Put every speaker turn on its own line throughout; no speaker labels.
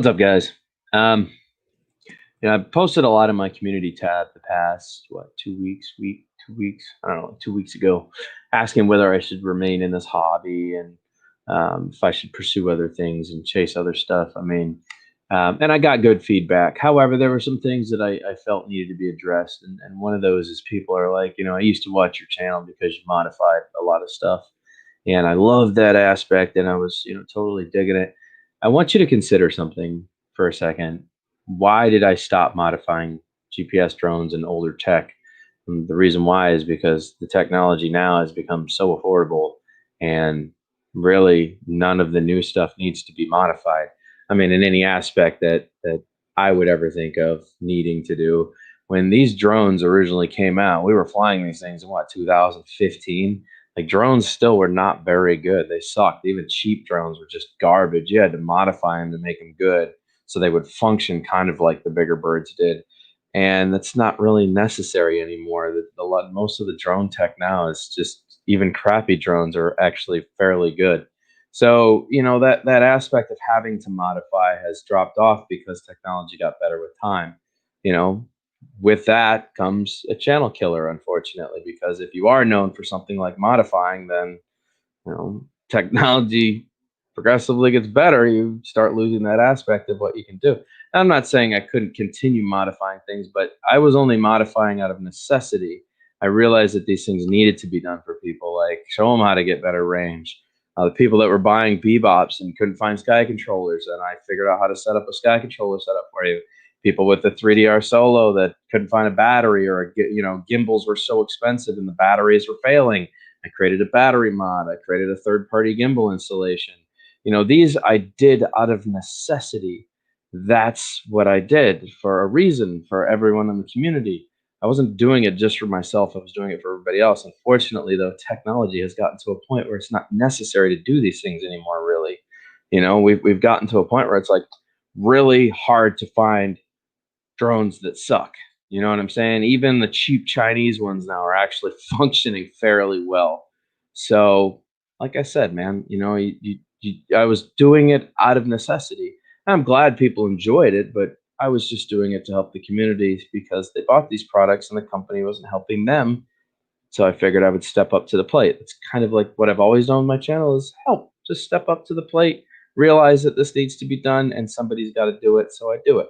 What's up, guys? Um, I've posted a lot in my community tab the past, 2 weeks, I don't know, 2 weeks ago, asking whether I should remain in this hobby and if I should pursue other things and chase other stuff. And I got good feedback. However, there were some things that I felt needed to be addressed. And one of those is people are like, I used to watch your channel because you modified a lot of stuff. And I loved that aspect and I was, totally digging it. I want you to consider something for a second. Why did I stop modifying GPS drones and older tech? And the reason why is because the technology now has become so affordable and really none of the new stuff needs to be modified. In any aspect that I would ever think of needing to do. When these drones originally came out, we were flying these things in 2015. Like drones still were not very good. They sucked. Even cheap drones were just garbage. You had to modify them to make them good so they would function kind of like the bigger birds did. And that's not really necessary anymore. Most of the drone tech now is just even crappy drones are actually fairly good. So, that aspect of having to modify has dropped off because technology got better with time. You know, with that comes a channel killer, unfortunately, because if you are known for something like modifying, then technology progressively gets better. You start losing that aspect of what you can do. And I'm not saying I couldn't continue modifying things, but I was only modifying out of necessity. I realized that these things needed to be done for people, like show them how to get better range. The people that were buying bebops and couldn't find sky controllers, and I figured out how to set up a sky controller setup for you. People with the 3DR Solo that couldn't find a battery, or gimbals were so expensive and the batteries were failing. I created a battery mod. I created a third-party gimbal installation. These I did out of necessity. That's what I did for a reason for everyone in the community. I wasn't doing it just for myself. I was doing it for everybody else. Unfortunately, though, technology has gotten to a point where it's not necessary to do these things anymore, really. We've gotten to a point where it's like really hard to find drones that suck. You know what I'm saying? Even the cheap Chinese ones now are actually functioning fairly well. So, like I said, man, I was doing it out of necessity. I'm glad people enjoyed it, but I was just doing it to help the community because they bought these products and the company wasn't helping them. So I figured I would step up to the plate. It's kind of like what I've always done on my channel is help. Just step up to the plate, realize that this needs to be done and somebody's got to do it, so I do it.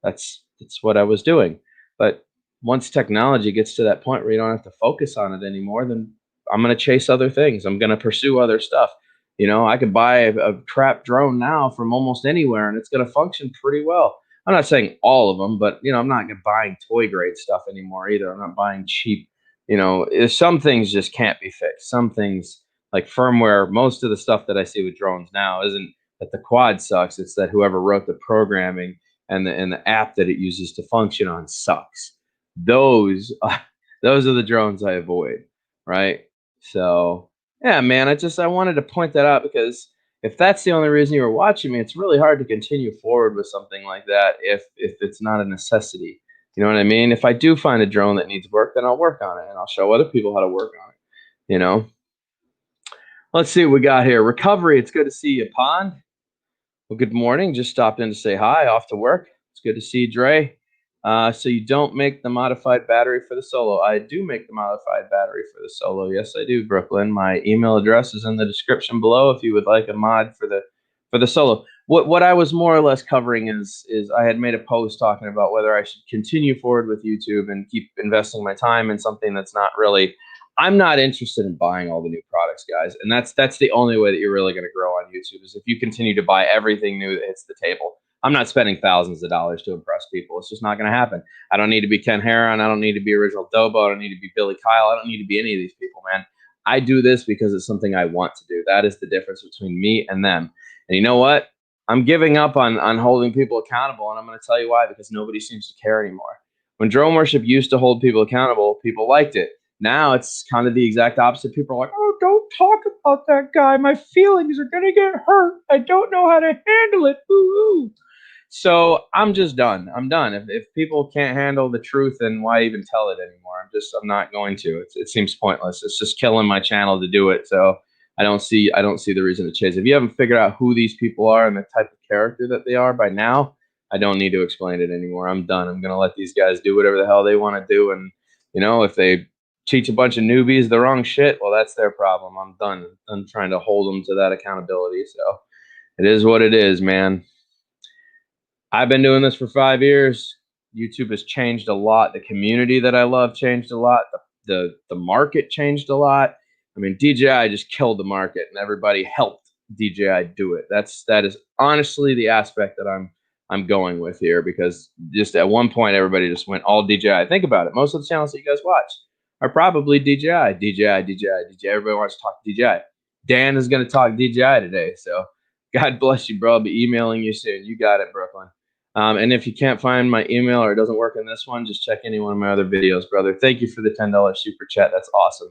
That's what I was doing. But once technology gets to that point where you don't have to focus on it anymore, then I'm going to chase other things. I'm going to pursue other stuff. I could buy a crap drone now from almost anywhere and it's going to function pretty well. I'm not saying all of them, but I'm not buying toy grade stuff anymore either. I'm not buying cheap. Some things just can't be fixed. Some things like firmware, most of the stuff that I see with drones now isn't that the quad sucks. It's that whoever wrote the programming and the app that it uses to function on sucks. Those those are the drones I avoid, right? So yeah, man, I wanted to point that out because if that's the only reason you were watching me, it's really hard to continue forward with something like that if it's not a necessity. You know what I mean? If I do find a drone that needs work, then I'll work on it and I'll show other people how to work on it. Let's see what we got here. Recovery. It's good to see you, Pond. Well, good morning. Just stopped in to say hi. Off to work. It's good to see you, Dre. So you don't make the modified battery for the Solo. I do make the modified battery for the Solo. Yes, I do, Brooklyn. My email address is in the description below if you would like a mod for the Solo. What I was more or less covering is I had made a post talking about whether I should continue forward with YouTube and keep investing my time in something that's not really. I'm not interested in buying all the new products, guys, and that's the only way that you're really going to grow on YouTube is if you continue to buy everything new that hits the table. I'm not spending thousands of dollars to impress people. It's just not going to happen. I don't need to be Ken Heron. I don't need to be Original Dobo. I don't need to be Billy Kyle. I don't need to be any of these people, man. I do this because it's something I want to do. That is the difference between me and them. And you know what? I'm giving up on holding people accountable, and I'm going to tell you why, because nobody seems to care anymore. When drone worship used to hold people accountable, people liked it. Now it's kind of the exact opposite. People are like, oh, don't talk about that guy. My feelings are going to get hurt. I don't know how to handle it. Ooh. So I'm just done. I'm done. If people can't handle the truth, then why even tell it anymore? I'm not going to. It seems pointless. It's just killing my channel to do it. So I don't see the reason to chase. If you haven't figured out who these people are and the type of character that they are by now, I don't need to explain it anymore. I'm done. I'm gonna let these guys do whatever the hell they want to do, and if they teach a bunch of newbies the wrong shit, well, that's their problem. I'm done. I'm trying to hold them to that accountability. So it is what it is, man. I've been doing this for 5 years. YouTube has changed a lot. The community that I love changed a lot. The market changed a lot. I mean, DJI just killed the market, and everybody helped DJI do it. That is honestly the aspect that I'm going with here, because just at one point everybody just went all DJI. Think about it. Most of the channels that you guys watch are probably DJI, DJI, DJI, DJI. Everybody wants to talk DJI. Dan is going to talk DJI today, so God bless you, bro. I'll be emailing you soon. You got it, Brooklyn. And if you can't find my email or it doesn't work in this one, just check any one of my other videos, brother. Thank you for the $10 super chat. That's awesome.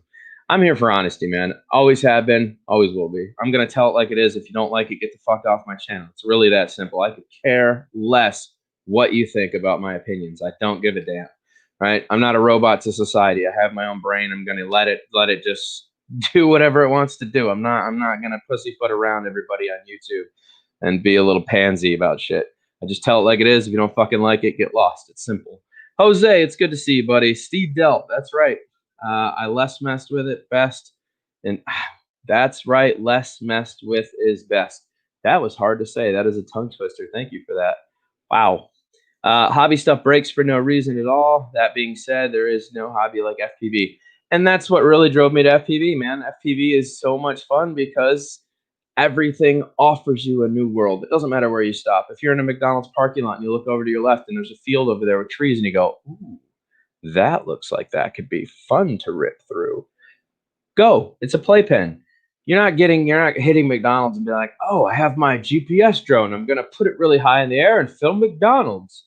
I'm here for honesty, man. Always have been, always will be. I'm going to tell it like it is. If you don't like it, get the fuck off my channel. It's really that simple. I could care less what you think about my opinions. I don't give a damn, right? I'm not a robot to society. I have my own brain. I'm going to let it just do whatever it wants to do. I'm not going to pussyfoot around everybody on YouTube and be a little pansy about shit. I just tell it like it is. If you don't fucking like it, get lost. It's simple. Jose, it's good to see you, buddy. Steve Delp, that's right. I less messed with it best. And that's right. Less messed with is best. That was hard to say. That is a tongue twister. Thank you for that. Wow. Hobby stuff breaks for no reason at all. That being said, there is no hobby like FPV. And that's what really drove me to FPV, man. FPV is so much fun because everything offers you a new world. It doesn't matter where you stop. If you're in a McDonald's parking lot and you look over to your left and there's a field over there with trees and you go, ooh, that looks like that could be fun to rip through. Go. It's a playpen. You're not hitting McDonald's and be like, oh, I have my GPS drone. I'm going to put it really high in the air and film McDonald's.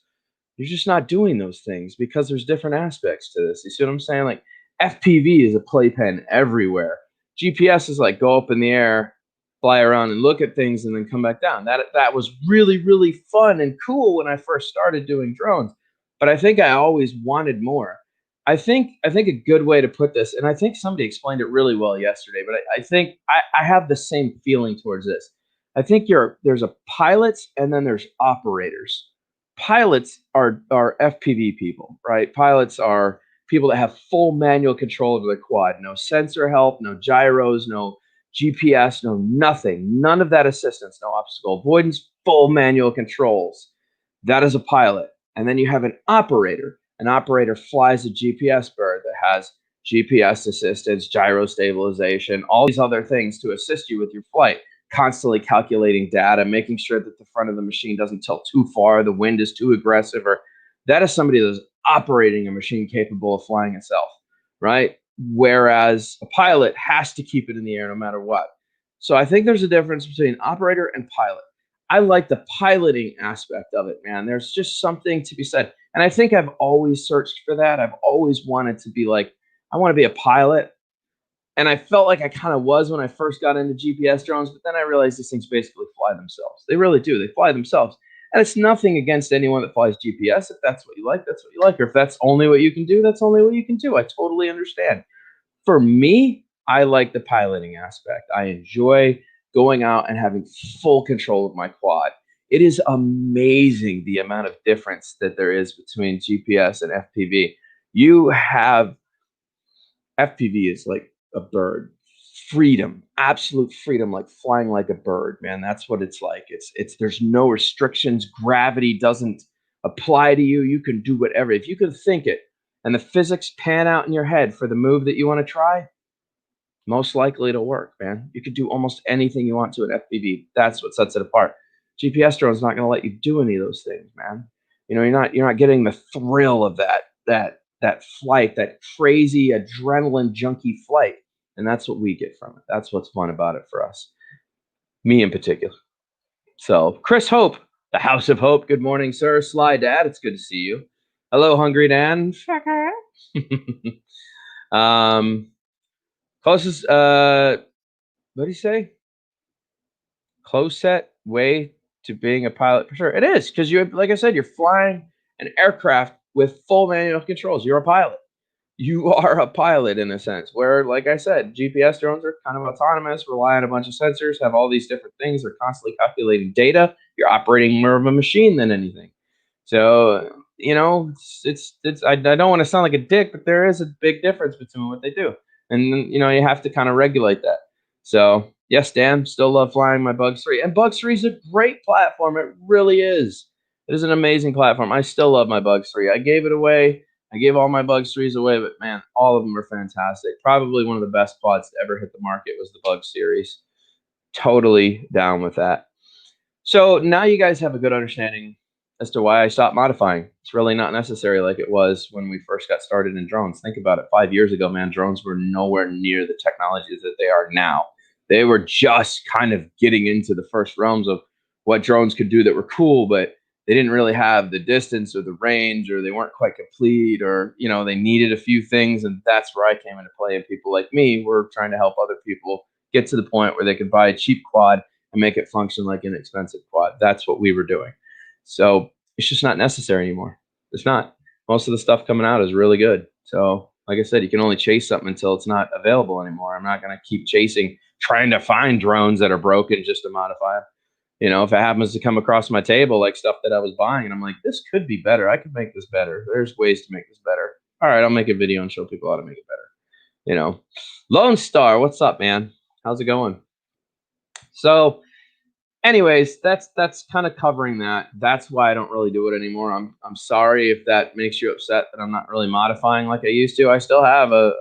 You're just not doing those things because there's different aspects to this. You see what I'm saying? Like FPV is a playpen everywhere. GPS is like go up in the air, fly around and look at things and then come back down. That was really, really fun and cool when I first started doing drones. But I think I always wanted more. I think a good way to put this, and I think somebody explained it really well yesterday, but I think I have the same feeling towards this. I think there's a pilots and then there's operators. Pilots are FPV people, right? Pilots are people that have full manual control over the quad. No sensor help, no gyros, no GPS, no nothing. None of that assistance, no obstacle avoidance, full manual controls. That is a pilot. And then you have an operator. An operator flies a GPS bird that has GPS assistance, gyro stabilization, all these other things to assist you with your flight, constantly calculating data, making sure that the front of the machine doesn't tilt too far, the wind is too aggressive, or that is somebody that's operating a machine capable of flying itself, right? Whereas a pilot has to keep it in the air no matter what. So I think there's a difference between operator and pilot. I like the piloting aspect of it, man. There's just something to be said. And I think I've always searched for that. I've always wanted to be like, I want to be a pilot. And I felt like I kind of was when I first got into GPS drones, but then I realized these things basically fly themselves. They really do. They fly themselves. And it's nothing against anyone that flies GPS. If that's what you like, that's what you like. Or if that's only what you can do, that's only what you can do. I totally understand. For me, I like the piloting aspect. I enjoy going out and having full control of my quad. It is amazing the amount of difference that there is between GPS and FPV. You have FPV is like a bird, freedom, absolute freedom, like flying like a bird, man. That's what it's like. It's there's no restrictions. Gravity doesn't apply to you. You can do whatever. If you can think it and the physics pan out in your head for the move that you want to try, most likely it'll work, man. You could do almost anything you want to an FPV. That's what sets it apart. GPS drone is not going to let you do any of those things, man. You're not getting the thrill of that flight, that crazy adrenaline junkie flight, and that's what we get from it. That's what's fun about it for us, me in particular. So, Chris Hope, the House of Hope. Good morning, sir. Sly Dad, it's good to see you. Hello, Hungry Dan. Closest, what do you say? Close set way to being a pilot for sure. It is because like I said, you're flying an aircraft with full manual controls. You're a pilot. you are a pilot in a sense. Where, like I said, GPS drones are kind of autonomous, rely on a bunch of sensors, have all these different things. They're constantly calculating data. You're operating more of a machine than anything. So, I don't want to sound like a dick, but there is a big difference between what they do, and you have to kind of regulate that. So, yes, Dan, still love flying my Bugs 3, and Bugs 3 is a great platform. It really is. It is an amazing platform. I still love my Bugs 3. I gave it away. I gave all my Bugs 3s away, but man, all of them are fantastic. Probably one of the best quads to ever hit the market was the Bug series. Totally down with that. So now you guys have a good understanding as to why I stopped modifying. It's really not necessary like it was when we first got started in drones. Think about it. 5 years ago, man, drones were nowhere near the technologies that they are now. They were just kind of getting into the first realms of what drones could do that were cool, but they didn't really have the distance or the range, or they weren't quite complete, or they needed a few things. And that's where I came into play. And people like me were trying to help other people get to the point where they could buy a cheap quad and make it function like an expensive quad. That's what we were doing. So it's just not necessary anymore. It's not. Most of the stuff coming out is really good. So, like I said, you can only chase something until it's not available anymore. I'm not going to keep chasing, trying to find drones that are broken just to modify them. If it happens to come across my table, like stuff that I was buying, and I'm like, this could be better. I could make this better. There's ways to make this better. All right, I'll make a video and show people how to make it better. Lone Star, what's up, man? How's it going? So, anyways, that's kind of covering that. That's why I don't really do it anymore. I'm sorry if that makes you upset that I'm not really modifying like I used to. I still have a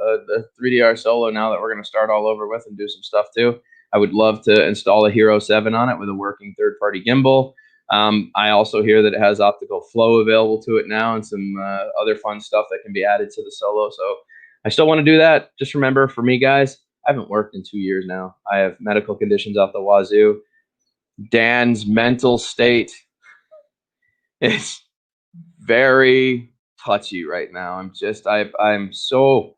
3DR Solo now that we're going to start all over with and do some stuff too. I would love to install a Hero 7 on it with a working third-party gimbal. I also hear that it has optical flow available to it now and some other fun stuff that can be added to the Solo. So I still want to do that. Just remember, for me, guys, I haven't worked in 2 years now. I have medical conditions out the wazoo. Dan's mental state is very touchy right now. I'm so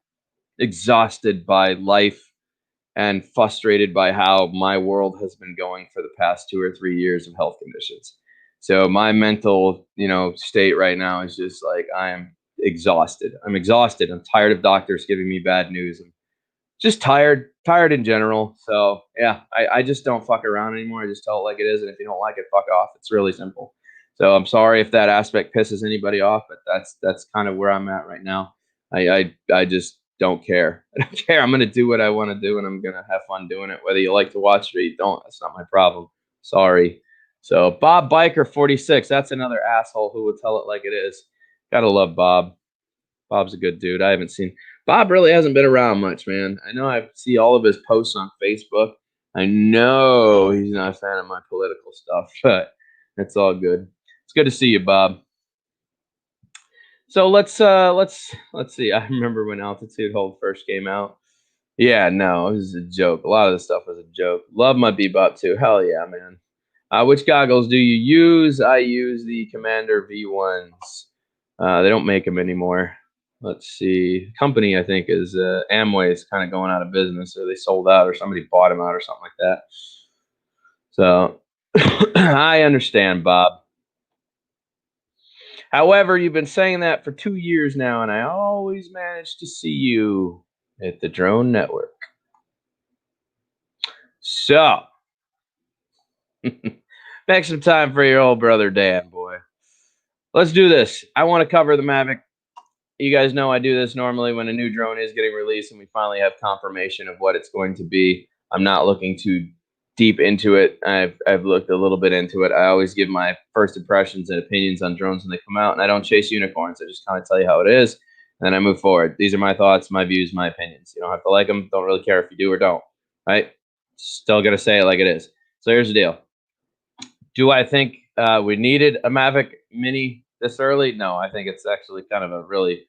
exhausted by life and frustrated by how my world has been going for the past 2 or 3 years of health conditions. So my mental, state right now is just like I am exhausted. I'm exhausted. I'm tired of doctors giving me bad news. I'm just tired in general. So yeah, I just don't fuck around anymore. I just tell it like it is, and if you don't like it, fuck off. It's really simple. So I'm sorry if that aspect pisses anybody off, but that's kind of where I'm at right now. I just don't care. I don't care. I'm gonna do what I want to do, and I'm gonna have fun doing it. Whether you like to watch it or you don't, that's not my problem. Sorry. So Bob Biker 46, that's another asshole who would tell it like it is. Gotta love Bob. Bob's a good dude. I haven't seen Bob really hasn't been around much, man. I know I see all of his posts on Facebook. I know he's not a fan of my political stuff, but it's all good. It's good to see you, Bob. So let's see. I remember when Altitude Hold first came out. Yeah, no, it was a joke. A lot of the stuff was a joke. Love my Bebop too. Hell yeah, man. Which goggles do you use? I use the Commander V1s. They don't make them anymore. Let's see. Company, I think, is Amway is kind of going out of business, or they sold out, or somebody bought them out, or something like that. So I understand, Bob. However, you've been saying that for 2 years now, and I always manage to see you at the Drone Network. So make some time for your old brother Dan, boy. Let's do this. I want to cover the Mavic. You guys know I do this normally when a new drone is getting released and we finally have confirmation of what it's going to be. I'm not looking too deep into it. I've looked a little bit into it. I always give my first impressions and opinions on drones when they come out, and I don't chase unicorns. I just kind of tell you how it is, and then I move forward. These are my thoughts, my views, my opinions. You don't have to like them. Don't really care if you do or don't, right? Still going to say it like it is. So here's the deal. Do I think we needed a Mavic Mini this early? No, I think it's actually kind of a really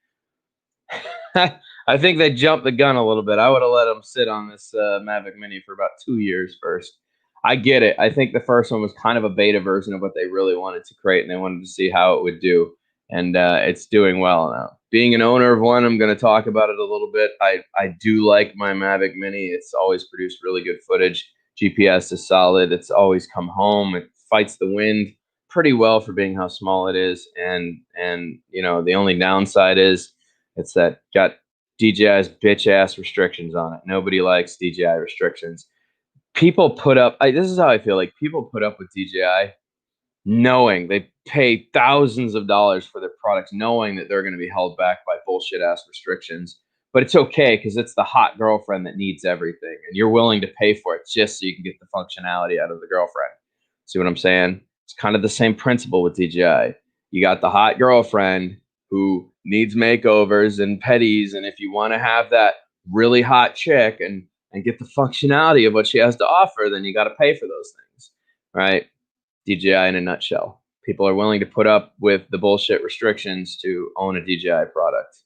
I think they jumped the gun a little bit. I would have let them sit on this Mavic Mini for about 2 years first. I get it. I think the first one was kind of a beta version of what they really wanted to create, and they wanted to see how it would do. And it's doing well now. Being an owner of one, I'm going to talk about it a little bit. I do like my Mavic Mini. It's always produced really good footage. GPS is solid. It's always come home. It fights the wind pretty well for being how small it is. And the only downside is it's that got DJI's bitch ass restrictions on it. Nobody likes DJI restrictions. People put up. This is how I feel. Like people put up with DJI knowing they pay thousands of dollars for their products, knowing that they're going to be held back by bullshit ass restrictions. But it's okay because it's the hot girlfriend that needs everything, and you're willing to pay for it just so you can get the functionality out of the girlfriend. See what I'm saying? It's kind of the same principle with DJI. You got the hot girlfriend who needs makeovers and petties, and if you want to have that really hot chick and get the functionality of what she has to offer, then you got to pay for those things, right? DJI in a nutshell. People are willing to put up with the bullshit restrictions to own a DJI product.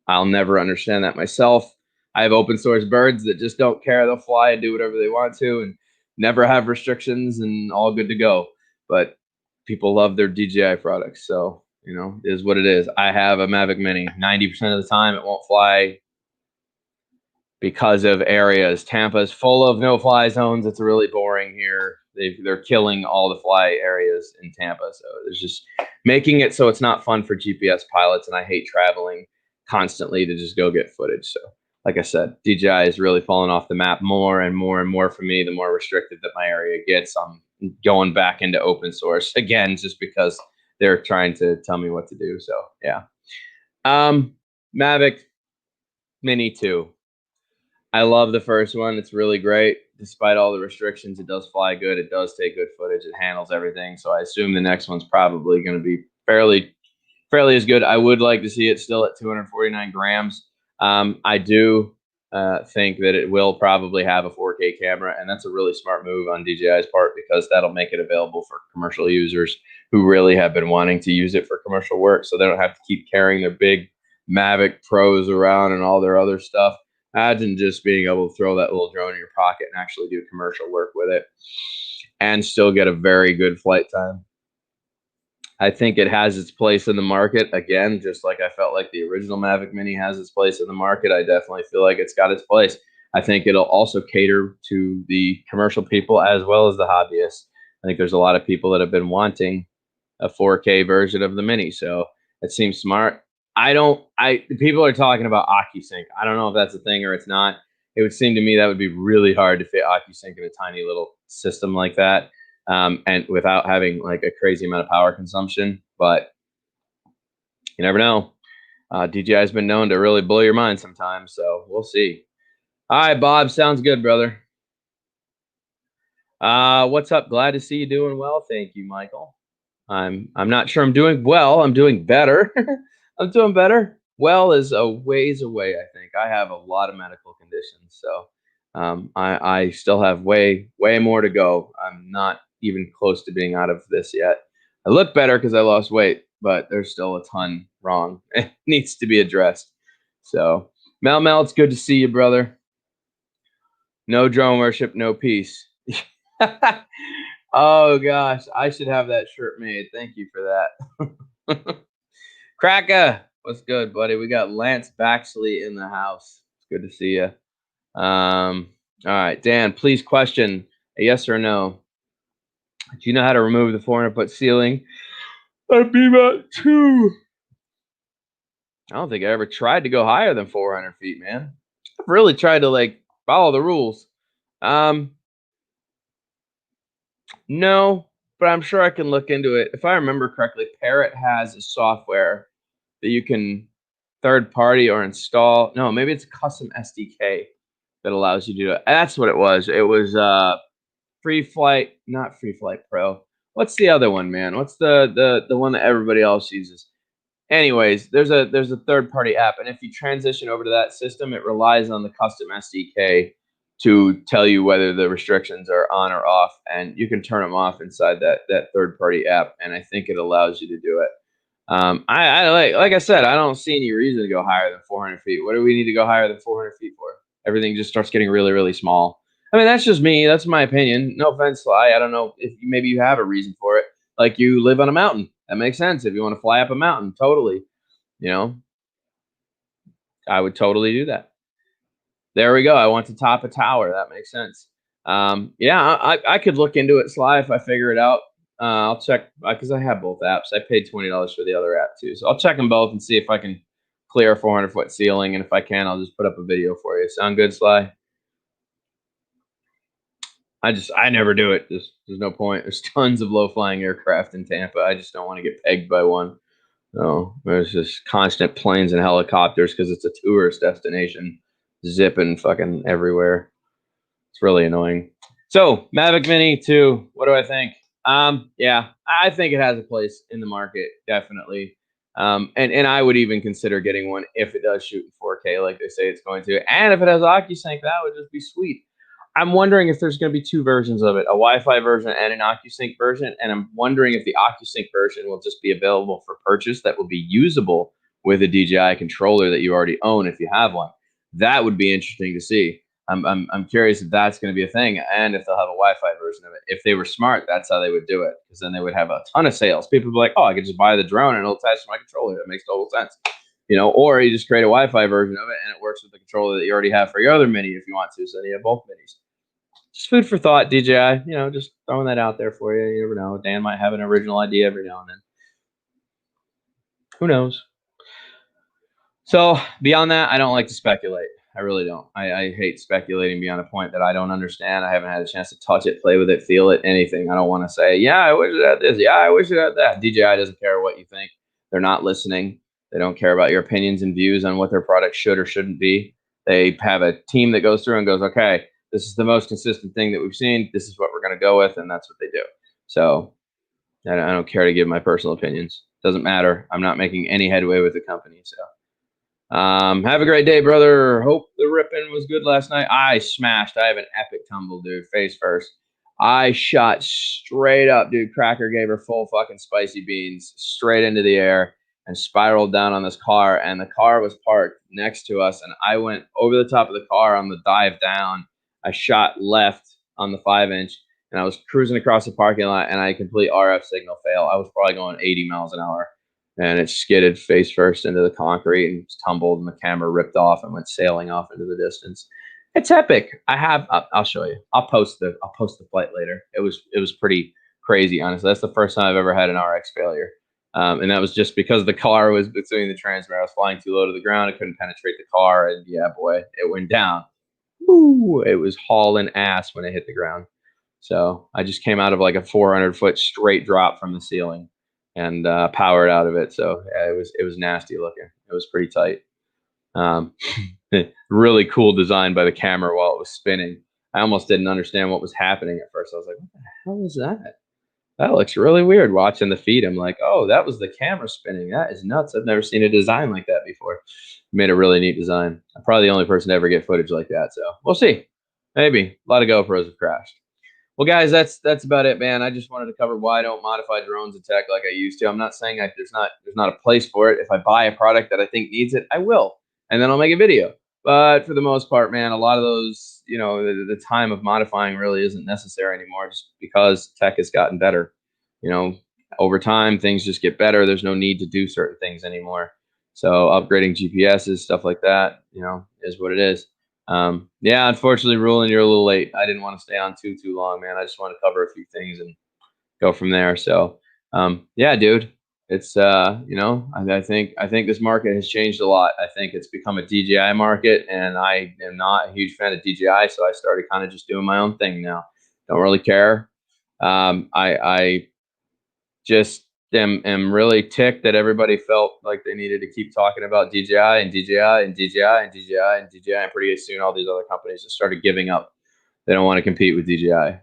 I'll never understand that myself. I have open source birds that just don't care. They'll fly and do whatever they want to and never have restrictions and all good to go. But people love their DJI products. So, you know, it is what it is. I have a Mavic Mini. 90% of the time it won't fly because of areas. Tampa is full of no-fly zones. It's really boring here. They're killing all the fly areas in Tampa. So it's just making it so it's not fun for GPS pilots. And I hate traveling constantly to just go get footage. So like I said, DJI is really falling off the map more and more and more for me. The more restricted that my area gets, I'm going back into open source again, just because they're trying to tell me what to do. So yeah. Mavic Mini 2. I love the first one. It's really great. Despite all the restrictions, it does fly good. It does take good footage. It handles everything. So I assume the next one's probably going to be fairly as good. I would like to see it still at 249 grams. I do think that it will probably have a 4K camera, and that's a really smart move on DJI's part because that'll make it available for commercial users who really have been wanting to use it for commercial work, so they don't have to keep carrying their big Mavic Pros around and all their other stuff. Imagine just being able to throw that little drone in your pocket and actually do commercial work with it and still get a very good flight time. I think it has its place in the market. Again, just like I felt like the original Mavic Mini has its place in the market, I definitely feel like it's got its place. I think it'll also cater to the commercial people as well as the hobbyists. I think there's a lot of people that have been wanting a 4K version of the Mini, so it seems smart. People are talking about OcuSync. I don't know if that's a thing or it's not. It would seem to me that would be really hard to fit OcuSync in a tiny little system like that, and without having like a crazy amount of power consumption. But you never know. DJI has been known to really blow your mind sometimes, so we'll see. All right, Bob, sounds good, brother. What's up? Glad to see you doing well. Thank you, Michael. I'm not sure I'm doing well. I'm doing better. I'm doing better. Well is a ways away, I think. I have a lot of medical conditions, so I still have way more to go. I'm not even close to being out of this yet. I look better because I lost weight, but there's still a ton wrong. It needs to be addressed. So, Mel, it's good to see you, brother. No drone worship, no peace. Oh gosh, I should have that shirt made. Thank you for that. Cracker, what's good, buddy? We got Lance Baxley in the house. It's good to see you. All right, Dan, please question a yes or no. Do you know how to remove the 400-foot ceiling on BMAT 2? I don't think I ever tried to go higher than 400 feet, man. I've really tried to like follow the rules. No, but I'm sure I can look into it. If I remember correctly, Parrot has a software that you can third party or install. No, maybe it's a custom SDK that allows you to do it. That's what it was. It was Free Flight, not Free Flight Pro. What's the other one, man? What's the one that everybody else uses? Anyways, there's a third party app, and if you transition over to that system, it relies on the custom SDK to tell you whether the restrictions are on or off, and you can turn them off inside that third party app, and I think it allows you to do it. I like I said, I don't see any reason to go higher than 400 feet. What do we need to go higher than 400 feet for? Everything just starts getting really, really small. I mean, that's just me. That's my opinion. No offense, Sly. I don't know if maybe you have a reason for it. Like you live on a mountain. That makes sense. If you want to fly up a mountain, totally. You know, I would totally do that. There we go. I want to top a tower. That makes sense. Yeah, I could look into it, Sly, if I figure it out. I'll check because I have both apps. I paid $20 for the other app too, so I'll check them both and see if I can clear 400-foot ceiling, and if I can, I'll just put up a video for you. Sound good, Sly? I never do it. There's no point. There's tons of low-flying aircraft in Tampa. I just don't want to get pegged by one. No, there's just constant planes and helicopters because it's a tourist destination, zipping fucking everywhere. It's really annoying. So Mavic Mini 2, what do I think? Yeah, I think it has a place in the market, definitely. And I would even consider getting one if it does shoot in 4K like they say it's going to. And if it has OcuSync, that would just be sweet. I'm wondering if there's going to be two versions of it, a Wi-Fi version and an OcuSync version. And I'm wondering if the OcuSync version will just be available for purchase that will be usable with a DJI controller that you already own if you have one. That would be interesting to see. I'm curious if that's going to be a thing, and if they'll have a Wi-Fi version of it. If they were smart, that's how they would do it, because then they would have a ton of sales. People would be like, "Oh, I could just buy the drone and it'll attach to my controller." That makes total sense, you know. Or you just create a Wi-Fi version of it, and it works with the controller that you already have for your other Mini if you want to. So then you have both Minis. Just food for thought, DJI. You know, just throwing that out there for you. You never know. Dan might have an original idea every now and then. Who knows? So beyond that, I don't like to speculate. I really don't. I hate speculating beyond a point that I don't understand. I haven't had a chance to touch it, play with it, feel it, anything. I don't want to say, yeah, I wish it had this. Yeah, I wish it had that. DJI doesn't care what you think. They're not listening. They don't care about your opinions and views on what their product should or shouldn't be. They have a team that goes through and goes, okay, this is the most consistent thing that we've seen. This is what we're going to go with, and that's what they do. So I don't care to give my personal opinions. Doesn't matter. I'm not making any headway with the company. So have a great day, brother. Hope the ripping was good last night. I smashed. I have an epic tumble, dude. Face first. I shot straight up, dude. Cracker gave her full fucking spicy beans straight into the air and spiraled down on this car. And the car was parked next to us. And I went over the top of the car on the dive down. I shot left on the 5-inch. And I was cruising across the parking lot, and I had complete RF signal fail. I was probably going 80 miles an hour. And it skidded face first into the concrete and tumbled, and the camera ripped off and went sailing off into the distance. It's epic. I'll show you. I'll post the flight later. It was pretty crazy, honestly. That's the first time I've ever had an RX failure. And that was just because the car was between the transmitter. I was flying too low to the ground. I couldn't penetrate the car, and yeah, boy, it went down. Woo! It was hauling ass when it hit the ground. So I just came out of like a 400-foot straight drop from the ceiling and powered out of it. So yeah, it was nasty looking. It was pretty tight. Really cool design by the camera while it was spinning. I almost didn't understand what was happening at first. I was like, what the hell is that? That looks really weird. Watching the feed, I'm like, oh, that was the camera spinning. That is nuts. I've never seen a design like that before. Made a really neat design. I'm probably the only person to ever get footage like that. So we'll see. Maybe. A lot of GoPros have crashed. Well, guys, that's about it, man. I just wanted to cover why I don't modify drones and tech like I used to. I'm not saying there's not a place for it. If I buy a product that I think needs it, I will, and then I'll make a video. But for the most part, man, a lot of those, you know, the time of modifying really isn't necessary anymore, just because tech has gotten better. You know, over time, things just get better. There's no need to do certain things anymore. So upgrading GPSs, stuff like that, you know, is what it is. Yeah, unfortunately, Rulin, you're a little late. I didn't want to stay on too long, man. I just want to cover a few things and go from there. So, yeah, dude, it's you know, I think this market has changed a lot. I think it's become a DJI market, and I am not a huge fan of DJI, so I started kind of just doing my own thing now. Don't really care. I just am really ticked that everybody felt like they needed to keep talking about DJI and DJI and DJI and DJI and DJI, and pretty soon all these other companies just started giving up. They don't want to compete with DJI.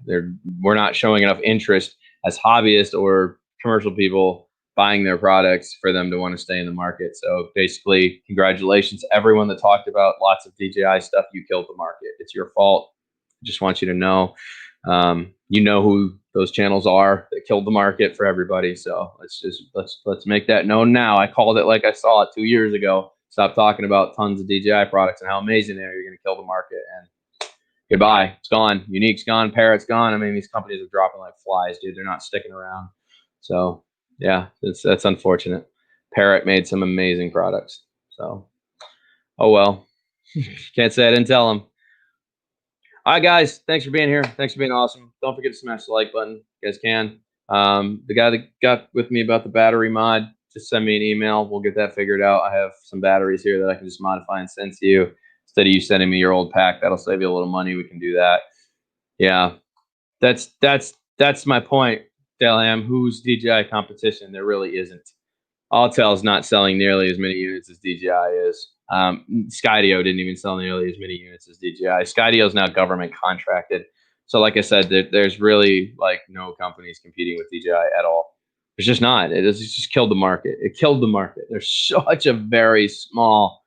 We're not showing enough interest as hobbyists or commercial people buying their products for them to want to stay in the market. So basically, congratulations everyone that talked about lots of DJI stuff. You killed the market. It's your fault. Just want you to know. You know who those channels are that killed the market for everybody. So let's make that known now. I called it like I saw it 2 years ago. Stop talking about tons of DJI products and how amazing they are. You're going to kill the market, and goodbye. It's gone. Unique's gone. Parrot's gone. I mean, these companies are dropping like flies, dude. They're not sticking around. So yeah, that's unfortunate. Parrot made some amazing products. So, oh well. Can't say I didn't tell them. All right, guys. Thanks for being here. Thanks for being awesome. Don't forget to smash the like button. You guys can. The guy that got with me about the battery mod, just send me an email. We'll get that figured out. I have some batteries here that I can just modify and send to you instead of you sending me your old pack. That'll save you a little money. We can do that. Yeah, that's my point, Delam. Who's DJI competition? There really isn't. Alltel's not selling nearly as many units as DJI is. Skydio didn't even sell nearly as many units as DJI. Skydio is now government contracted. So, like I said, there's really like no companies competing with DJI at all. It's just not. It's just killed the market. It killed the market. There's such a very small.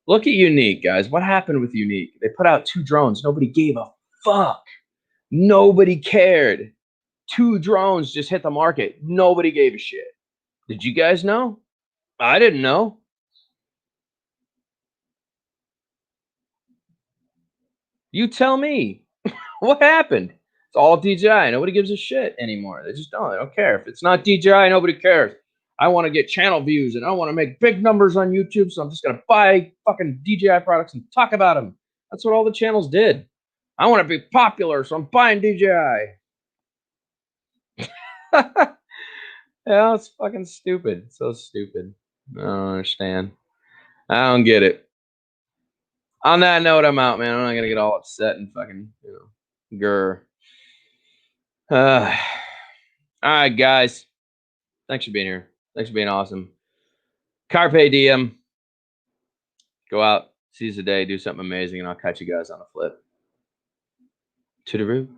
Look at Unique, guys. What happened with Unique? They put out 2 drones. Nobody gave a fuck. Nobody cared. 2 drones just hit the market. Nobody gave a shit. Did you guys know? I didn't know. You tell me. What happened? It's all DJI. Nobody gives a shit anymore. They just don't. They don't care. If it's not DJI, nobody cares. I want to get channel views and I want to make big numbers on YouTube, so I'm just going to buy fucking DJI products and talk about them. That's what all the channels did. I want to be popular, so I'm buying DJI. Yeah, it's fucking stupid. So stupid. I don't understand. I don't get it. On that note, I'm out, man. I'm not gonna get all upset and fucking, grr. All right, guys. Thanks for being here. Thanks for being awesome. Carpe diem. Go out, seize the day, do something amazing, and I'll catch you guys on the flip. To the root.